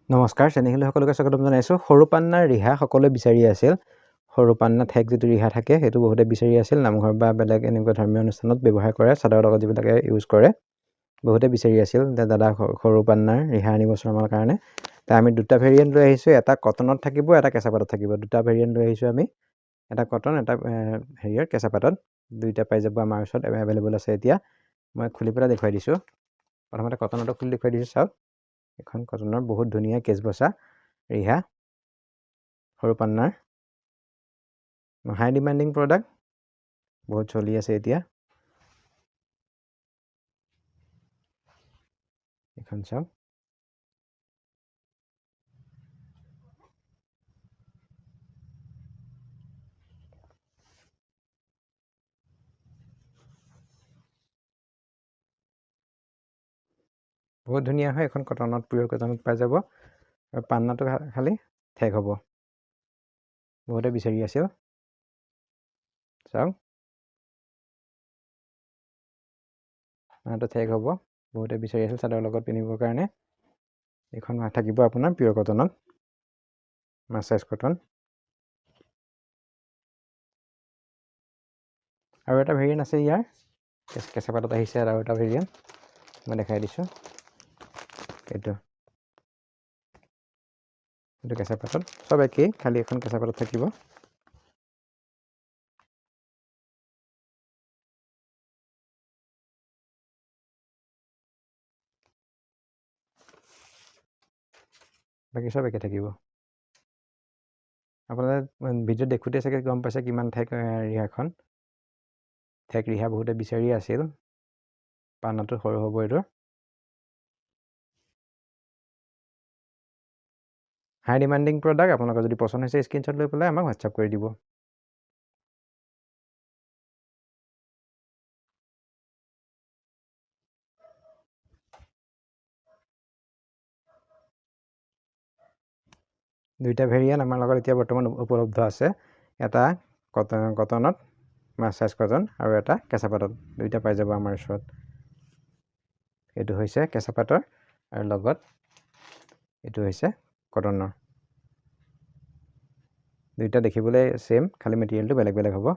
নমস্কাৰ চেনেহিল সকলোকে স্বাগতম জনাইছো সৰু পান্নাৰ ৰিহা সকলোৱে বিচাৰি আছিল সৰু পান্না ঠেক যেটো ৰিহা থাকে হেতু বহুতে বিচাৰি আছিল নামঘৰ বা বেলেগ এনেকুৱা ধৰ্মীয় অনুষ্ঠানত ব্যৱহাৰ কৰে চাদৰ লগত যিবিলাকে ইউজ কৰে বহুতে বিচাৰি আছিল দাদা সৰু পান্নাৰ ৰিহা আনিবছৰ আমাৰ কাৰণে তা আমি দুটা ভেৰিয়েন্ট লৈ আহিছো এটা কটনত থাকিব এটা কেঁচা পাতত থাকিব দুটা ভেৰিয়েন্ট লৈ আহিছো আমি এটা কটন এটা হেৰিয়াৰ কেঁচা পাতত দুইটা পাই যাব আমাৰ ওচৰত এভেইলেবল আছে এতিয়া মই খুলি পেলাই দেখুৱাই দিছো প্ৰথমতে কটনটো খুলি দেখুৱাই দিছো চাওক এখন কটনৰ বহুত ধুনীয়া কেছ বসা ৰিহা সৰু পান্নাৰ হাই ডিমান্ডিং প্ৰডাক্ট বহুত চলি আছে এতিয়া এখন চাওক বহুত ধুনীয়া হয় এখন কটনত পিয়ৰ কটনত পাই যাব আৰু পান্নাটো খালি ঠেক হ'ব বহুতে বিচাৰি আছিল চাওক পান্নাটো ঠেক হ'ব বহুতে বিচাৰি আছিল চাদৰ লগত পিন্ধিবৰ কাৰণে এখন থাকিব আপোনাৰ পিয়ৰ কটনত মাছাইজ কটন আৰু এটা ভেৰিয়েন্ট আছে ইয়াৰ কেঁচা পাতত আহিছে আৰু এটা ভেৰিয়েন্ট মই দেখাই দিছো এইটো কেঁচা পাতত সব একেই খালি এখন কেঁচা পাতত থাকিব বাকি সব একে থাকিব আপোনালোকে ভিডিঅ' দেখোঁতে চাগে গম পাইছে কিমান ঠেক ৰিহাখন ঠেক ৰিহা বহুতে বিচাৰি আছিল পান্নাটো সৰু হ'ব এইটো হাই ডিমান্ডিং প্ৰডাক্ট আপোনালোকৰ যদি পছন্দ হৈছে স্ক্ৰীনশ্বট লৈ পেলাই আমাক হোৱাটছআপ কৰি দিব দুইটা ভেৰিয়েন্ট আমাৰ লগত এতিয়া বৰ্তমান উপলব্ধ আছে এটা কটনত মাছাইজ কটন আৰু এটা কেঁচা পাতত দুইটা পাই যাব আমাৰ ওচৰত এইটো হৈছে কেঁচা পাতৰ আৰু লগত এইটো হৈছে কটনৰ দুইটা দেখিবলৈ সেম খালি মেটেৰিয়েলটো বেলেগ বেলেগ হ'ব